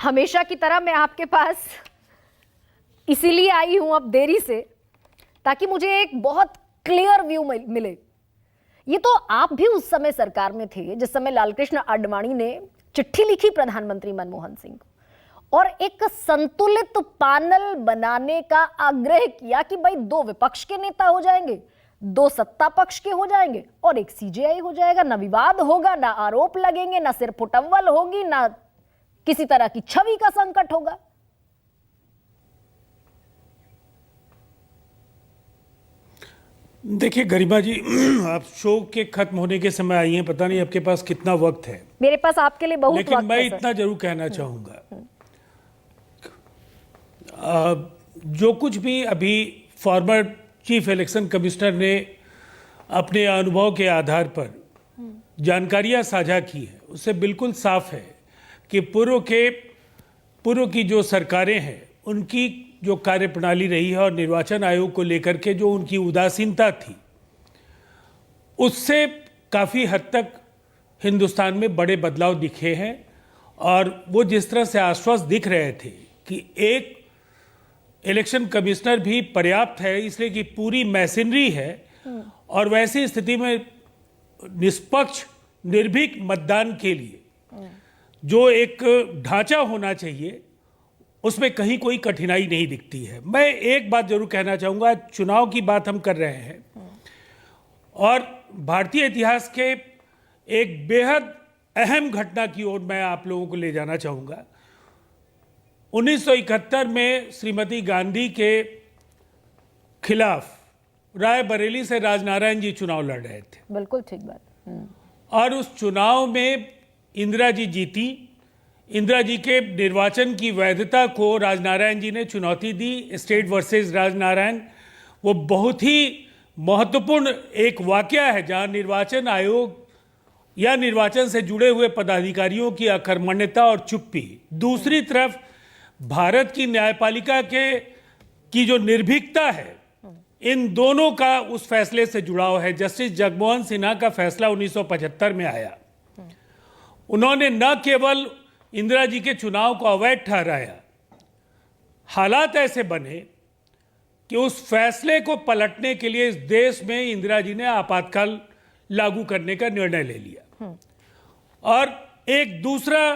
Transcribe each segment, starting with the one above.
हमेशा की तरह मैं आपके पास इसीलिए आई हूं अब देरी से, ताकि मुझे एक बहुत क्लियर व्यू मिले। ये तो आप भी उस समय सरकार में थे जिस समय लालकृष्ण आडवाणी ने चिट्ठी लिखी प्रधानमंत्री मनमोहन सिंह को और एक संतुलित पैनल बनाने का आग्रह किया कि भाई 2 विपक्ष के नेता हो जाएंगे, 2 सत्ता पक्ष के हो जाएंगे और एक सीजेआई हो जाएगा। ना विवाद होगा, ना आरोप लगेंगे, ना सिर फुटअव्वल होगी, ना किसी तरह की छवि का संकट होगा। देखिए गरिमा जी, आप शो के खत्म होने के समय आई हैं, पता नहीं आपके पास कितना वक्त है। मेरे पास आपके लिए बहुत लेकिन वक्त मैं है सर। इतना जरूर कहना चाहूंगा, जो कुछ भी अभी फॉर्मर चीफ इलेक्शन कमिश्नर ने अपने अनुभव के आधार पर जानकारियां साझा की है, उससे बिल्कुल साफ है कि पूर्व की जो सरकारें हैं उनकी जो कार्यप्रणाली रही है और निर्वाचन आयोग को लेकर के जो उनकी उदासीनता थी, उससे काफ़ी हद तक हिंदुस्तान में बड़े बदलाव दिखे हैं। और वो जिस तरह से आश्वस्त दिख रहे थे कि एक इलेक्शन कमिश्नर भी पर्याप्त है, इसलिए कि पूरी मशीनरी है और वैसी स्थिति में निष्पक्ष निर्भीक मतदान के लिए जो एक ढांचा होना चाहिए, उसमें कहीं कोई कठिनाई नहीं दिखती है। मैं एक बात जरूर कहना चाहूँगा, चुनाव की बात हम कर रहे हैं और भारतीय इतिहास के एक बेहद अहम घटना की ओर मैं आप लोगों को ले जाना चाहूँगा। 1971 में श्रीमती गांधी के खिलाफ रायबरेली से राजनारायण जी चुनाव लड़ रहे थे। बिल्कुल ठीक बात। और उस चुनाव में इंदिरा जी जीती। इंदिरा जी के निर्वाचन की वैधता को राजनारायण जी ने चुनौती दी। स्टेट वर्सेस राजनारायण, वो बहुत ही महत्वपूर्ण एक वाकया है जहां निर्वाचन आयोग या निर्वाचन से जुड़े हुए पदाधिकारियों की अकर्मण्यता और चुप्पी, दूसरी तरफ भारत की न्यायपालिका की जो निर्भीकता है, इन दोनों का उस फैसले से जुड़ाव है। जस्टिस जगमोहन सिन्हा का फैसला 1975 में आया। उन्होंने न केवल इंदिरा जी के चुनाव को अवैध ठहराया, हालात ऐसे बने कि उस फैसले को पलटने के लिए इस देश में इंदिरा जी ने आपातकाल लागू करने का निर्णय ले लिया। और एक दूसरा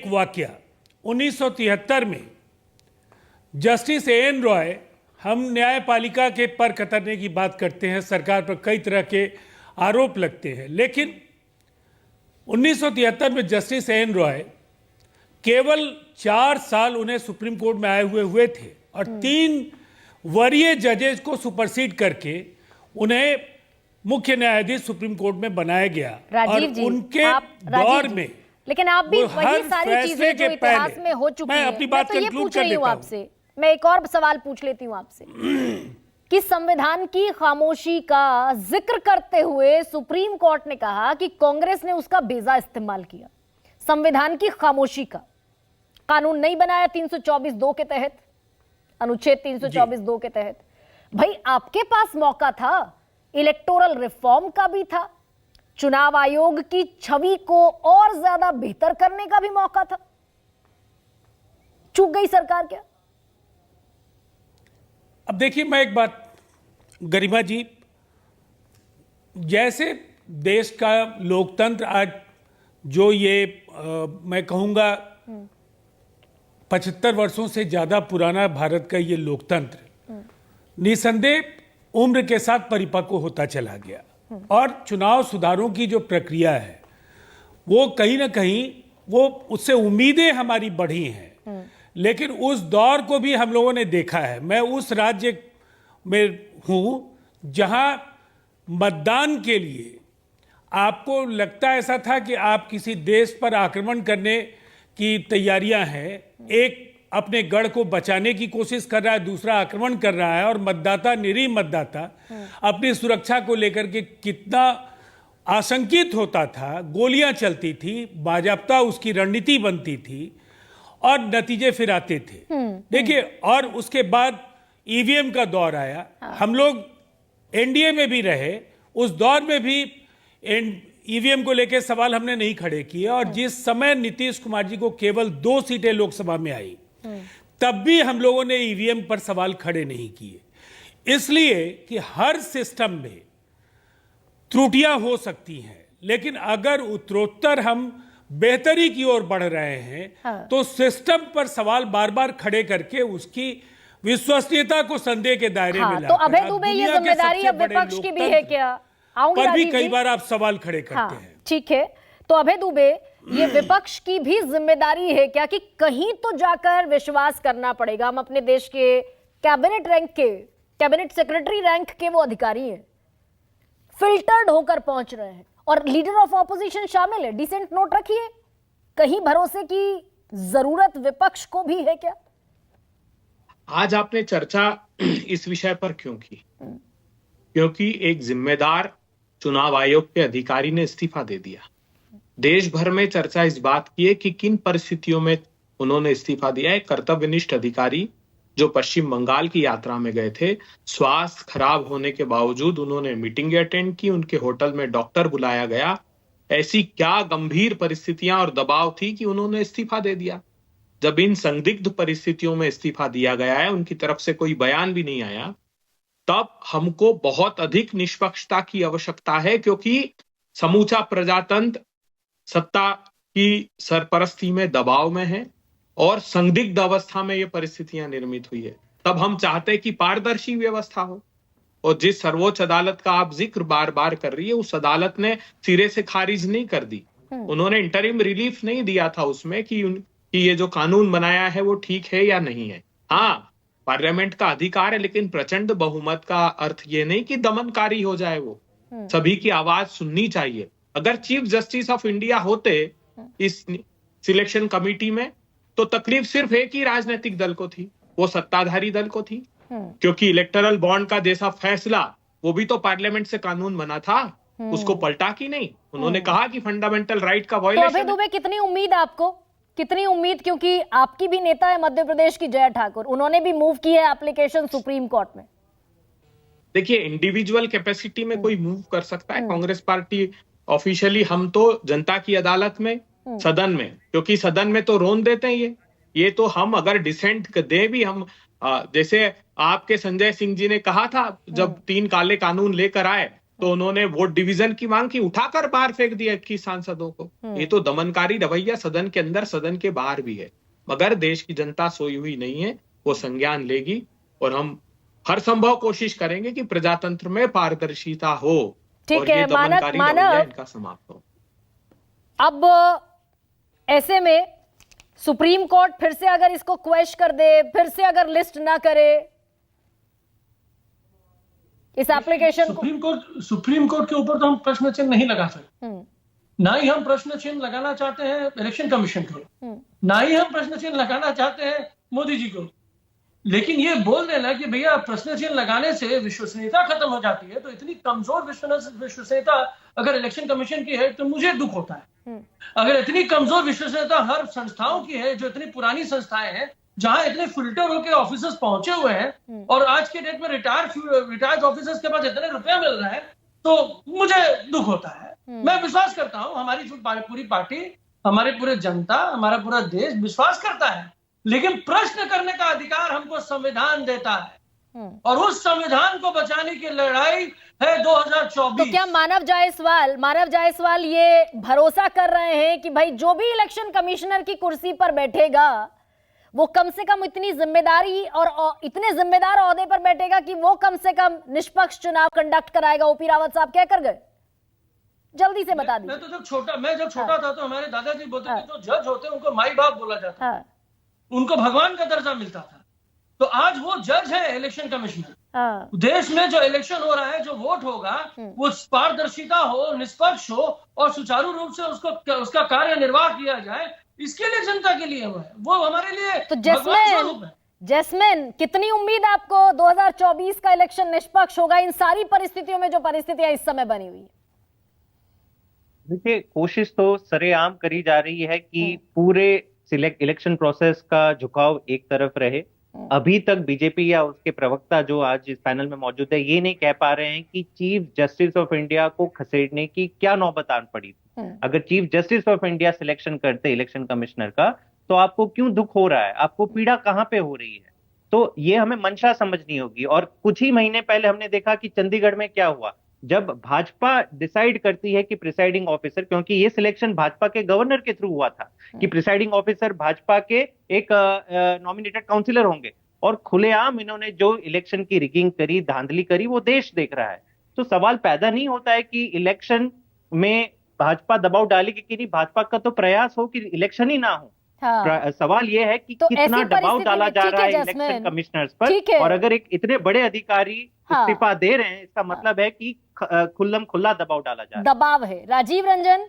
वाकया 1973 में जस्टिस एएन रॉय, हम न्यायपालिका के पर कतरने की बात करते हैं, सरकार पर कई तरह के आरोप लगते हैं, लेकिन 1973 में जस्टिस एएन रॉय केवल 4 साल उन्हें सुप्रीम कोर्ट में आए हुए थे और 3 वरीय जजेस को सुपरसीड करके उन्हें मुख्य न्यायाधीश सुप्रीम कोर्ट में बनाया गया। और उनके दौर में, लेकिन आप भी वही सारी चीजें जो इतिहास में हो चुकी हैं, अपनी बात कंक्लूड कर देता हूं। आपसे मैं एक और सवाल पूछ लेती हूं आपसे कि संविधान की खामोशी का जिक्र करते हुए सुप्रीम कोर्ट ने कहा कि कांग्रेस ने उसका बेजा इस्तेमाल किया। संविधान की खामोशी का कानून नहीं बनाया 324(2) के तहत, अनुच्छेद 324(2) के तहत। भाई आपके पास मौका था, इलेक्टोरल रिफॉर्म का भी था, चुनाव आयोग की छवि को और ज्यादा बेहतर करने का भी मौका था। चूक गई सरकार क्या? अब देखिए, मैं एक बात गरिमा जी, जैसे देश का लोकतंत्र आज जो मैं कहूंगा 75 वर्षों से ज्यादा पुराना भारत का ये लोकतंत्र निसंदेह उम्र के साथ परिपक्व होता चला गया। और चुनाव सुधारों की जो प्रक्रिया है वो कहीं ना कहीं वो उससे उम्मीदें हमारी बढ़ी हैं, लेकिन उस दौर को भी हम लोगों ने देखा है। मैं उस राज्य में हूं जहां मतदान के लिए आपको लगता ऐसा था कि आप किसी देश पर आक्रमण करने की तैयारियां हैं, एक अपने गढ़ को बचाने की कोशिश कर रहा है, दूसरा आक्रमण कर रहा है, और मतदाता, निरीह मतदाता अपनी सुरक्षा को लेकर के कितना आशंकित होता था। गोलियां चलती थी, बाजाबता उसकी रणनीति बनती थी और नतीजे फिर आते थे। देखिए, और उसके बाद ईवीएम का दौर आया। हम लोग एनडीए में भी रहे, उस दौर में भी ईवीएम को लेकर सवाल हमने नहीं खड़े किए, और जिस समय नीतीश कुमार जी को केवल 2 सीटें लोकसभा में आई तब भी हम लोगों ने ईवीएम पर सवाल खड़े नहीं किए, इसलिए कि हर सिस्टम में त्रुटियां हो सकती हैं, लेकिन अगर उत्तरोत्तर हम बेहतरी की ओर बढ़ रहे हैं तो सिस्टम पर सवाल बार बार खड़े करके उसकी विश्वसनीयता को संदेह के दायरे में लाकर तो अभय दुबे ये जिम्मेदारी अब विपक्ष की भी है क्या? आऊंगी पर भी राजीव कई जी। बार आप सवाल खड़े करते हैं। ठीक है, तो अभय दुबे ये विपक्ष की भी जिम्मेदारी है क्या कि कहीं तो जाकर विश्वास करना पड़ेगा? हम अपने देश के कैबिनेट रैंक के, कैबिनेट सेक्रेटरी रैंक के वो अधिकारी हैं, फिल्टर्ड होकर पहुंच रहे हैं, और लीडर ऑफ ऑपोजिशन शामिल है। डिसेंट नोट रखिए, कहीं भरोसे की जरूरत विपक्ष को भी है क्या? आज आपने चर्चा इस विषय पर क्यों की? क्योंकि एक जिम्मेदार चुनाव आयोग के अधिकारी ने इस्तीफा दे दिया। देश भर में चर्चा इस बात की है कि किन परिस्थितियों में उन्होंने इस्तीफा दिया। एक कर्तव्यनिष्ठ अधिकारी जो पश्चिम बंगाल की यात्रा में गए थे, स्वास्थ्य खराब होने के बावजूद उन्होंने मीटिंग अटेंड की, उनके होटल में डॉक्टर बुलाया गया। ऐसी क्या गंभीर परिस्थितियां और दबाव थी कि उन्होंने इस्तीफा दे दिया? जब इन संदिग्ध परिस्थितियों में इस्तीफा दिया गया है, उनकी तरफ से कोई बयान भी नहीं आया, तब हमको बहुत अधिक निष्पक्षता की आवश्यकता है, क्योंकि समूचा प्रजातंत्र सत्ता की सरपरस्ती में दबाव में है और संदिग्ध अवस्था में ये परिस्थितियां निर्मित हुई है। तब हम चाहते हैं कि पारदर्शी व्यवस्था हो, और जिस सर्वोच्च अदालत का आप जिक्र बार बार कर रही है, उस अदालत ने सिरे से खारिज नहीं कर दी। उन्होंने इंटरिम रिलीफ नहीं दिया था उसमें कि ये जो कानून बनाया है वो ठीक है या नहीं है। हाँ, पार्लियामेंट का अधिकार है, लेकिन प्रचंड बहुमत का अर्थ ये नहीं कि दमनकारी हो जाए वो। सभी की आवाज सुननी चाहिए। अगर चीफ जस्टिस ऑफ इंडिया होते इस सिलेक्शन कमेटी में, तो तकलीफ सिर्फ एक ही राजनीतिक दल को थी, वो सत्ताधारी दल को थी, क्योंकि इलेक्टोरल बॉन्ड का जैसा फैसला वो भी तो पार्लियामेंट से कानून बना था, उसको पलटा की नहीं। उन्होंने कहा कि फंडामेंटल राइट का तो अभय वायलेशन। दुबे, कितनी उम्मीद आपको, कितनी उम्मीद? क्योंकि आपकी भी नेता है मध्य प्रदेश की जया ठाकुर, उन्होंने भी मूव की है एप्लीकेशन सुप्रीम कोर्ट में। देखिए, इंडिविजुअल कैपेसिटी में कोई मूव कर सकता है। कांग्रेस पार्टी ऑफिशियली, हम तो जनता की अदालत में, सदन में, क्योंकि सदन में तो रोन देते हैं ये तो हम अगर डिसेंट दे भी, हम जैसे आपके संजय सिंह जी ने कहा था, जब 3 काले कानून लेकर आए तो उन्होंने वोट डिवीजन की मांग की, उठाकर बाहर फेंक दिया 21 सांसदों को। ये तो दमनकारी रवैया सदन के अंदर, सदन के बाहर भी है। मगर देश की जनता सोई हुई नहीं है, वो संज्ञान लेगी, और हम हर संभव कोशिश करेंगे कि प्रजातंत्र में पारदर्शिता हो और ये दमनकारी रवैया इनका समाप्त हो। अब ऐसे में सुप्रीम कोर्ट फिर से अगर इसको क्वेश कर दे, फिर से अगर लिस्ट ना करे इस एप्लीकेशन को, सुप्रीम कोर्ट के ऊपर तो हम प्रश्न चिन्ह नहीं लगा सकते। ना ही हम प्रश्न चिन्ह लगाना चाहते हैं इलेक्शन कमीशन को, ना ही हम प्रश्न चिन्ह लगाना चाहते हैं मोदी जी को। लेकिन ये बोल देना कि भैया प्रश्न चिन्ह लगाने से विश्वसनीयता खत्म हो जाती है, तो इतनी कमजोर विश्वसनीयता अगर इलेक्शन कमीशन की है तो मुझे दुख होता है। अगर इतनी कमजोर विश्वसनीयता हर संस्थाओं की है, जो इतनी पुरानी संस्थाएं हैं, जहां इतने फिल्टर होकर ऑफिसर्स पहुंचे हुए हैं, और आज के डेट में रिटायर्ड ऑफिसर्स के पास इतने रुपया मिल रहा है, तो मुझे दुख होता है। मैं विश्वास करता हूं हमारी पूरी पार्टी, हमारे पूरे जनता, हमारा पूरा देश विश्वास करता है, लेकिन प्रश्न करने का अधिकार हमको संविधान देता है, और उस संविधान को बचाने की लड़ाई है 2024। तो क्या मानव जायसवाल ये भरोसा कर रहे हैं कि भाई जो भी इलेक्शन कमिश्नर की कुर्सी पर बैठेगा वो कम से कम इतनी जिम्मेदारी और इतने जिम्मेदार ओहदे पर बैठेगा कि वो कम से कम निष्पक्ष चुनाव कंडक्ट कराएगा? ओपी रावत साहब क्या कर गए, जल्दी से बता दीजिए। मैं जब छोटा था तो हमारे दादाजी बोलते थे जो जज होते हैं उनको माई बाप बोला जाता है, उनको भगवान का दर्जा मिलता था। तो आज वो जज है इलेक्शन कमिश्नर। देश में जो इलेक्शन हो रहा है, जो वोट होगा, वो पारदर्शिता हो, निष्पक्ष हो और सुचारू रूप से उसका कार्य निर्वाह किया जाए, इसके लिए जनता के लिए वो है, वो हमारे लिए तो जैस्मिन, कितनी उम्मीद आपको 2024 का इलेक्शन निष्पक्ष होगा इन सारी परिस्थितियों में, जो परिस्थितियां इस समय बनी हुई है? देखिए, कोशिश तो सरेआम करी जा रही है कि पूरे इलेक्शन प्रोसेस का झुकाव एक तरफ रहे अभी तक बीजेपी या उसके प्रवक्ता जो आज इस पैनल में मौजूद है ये नहीं कह पा रहे हैं कि चीफ जस्टिस ऑफ इंडिया को खसेड़ने की क्या नौबत आन पड़ी थी। अगर chief justice of India selection करते इलेक्शन कमिश्नर का, तो आपको क्यों दुख हो रहा है, आपको पीड़ा कहां पे हो रही है? तो ये हमें मंशा समझनी होगी। और कुछ ही महीने पहले हमने देखा कि चंडीगढ़ में क्या हुआ, जब भाजपा डिसाइड करती है कि प्रिसाइडिंग ऑफिसर, क्योंकि ये सिलेक्शन भाजपा के गवर्नर के थ्रू हुआ था कि प्रिसाइडिंग ऑफिसर भाजपा के एक नॉमिनेटेड काउंसिलर होंगे, और खुलेआम इन्होंने जो इलेक्शन की रिगिंग करी, धांधली करी, वो देश देख रहा है। तो सवाल पैदा नहीं होता है कि इलेक्शन में भाजपा दबाव डालेगी कि नहीं, भाजपा का तो प्रयास हो कि इलेक्शन ही ना हो। हाँ। सवाल यह है कि तो कितना ऐसी दबाव परिस्थिति डाला में जा ठीक रहा है है इलेक्शन जैस्मिन, कमिश्नर्स ठीक पर, है। और अगर एक इतने बड़े अधिकारी हाँ। इस्तीफा दे रहे हैं, इसका मतलब है कि खुल्लम खुल्ला दबाव डाला जा रहा है। दबाव है। राजीव रंजन,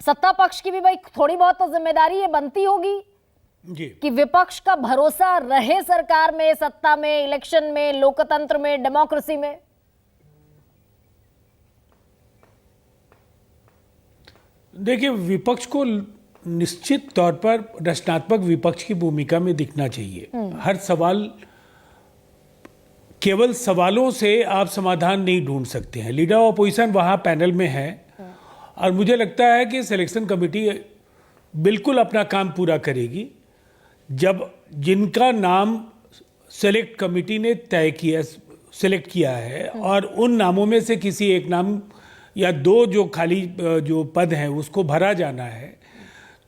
सत्ता पक्ष की भी भाई थोड़ी बहुत तो जिम्मेदारी ये बनती होगी जी। कि विपक्ष का भरोसा रहे सरकार में, सत्ता में, इलेक्शन में, लोकतंत्र में, डेमोक्रेसी में। देखिए, विपक्ष को निश्चित तौर पर रचनात्मक विपक्ष की भूमिका में दिखना चाहिए। हर सवाल, केवल सवालों से आप समाधान नहीं ढूंढ सकते हैं। लीडर ऑफ अपोजिशन वहाँ पैनल में है, और मुझे लगता है कि सिलेक्शन कमेटी बिल्कुल अपना काम पूरा करेगी। जब जिनका नाम सेलेक्ट कमेटी ने तय किया, सेलेक्ट किया है, और उन नामों में से किसी एक नाम या दो जो खाली जो पद हैं उसको भरा जाना है,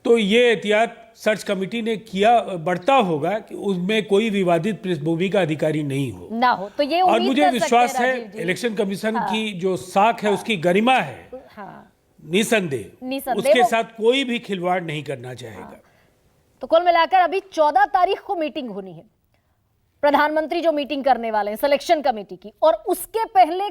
तो ये एहतियात सर्च कमेटी ने किया, बढ़ता होगा कि उसमें कोई विवादित पृष्ठभूमि का अधिकारी नहीं हो ना हो। तो ये और उम्मीद मुझे कर सकते विश्वास हैं है राजीव जी। इलेक्शन कमीशन की जो साख है, उसकी गरिमा है, हाँ। निसंदेह निसंदेह उसके साथ कोई भी खिलवाड़ नहीं करना चाहेगा। तो कुल मिलाकर अभी 14 तारीख को मीटिंग होनी है, प्रधानमंत्री जो मीटिंग करने वाले हैं सिलेक्शन कमेटी की, और उसके पहले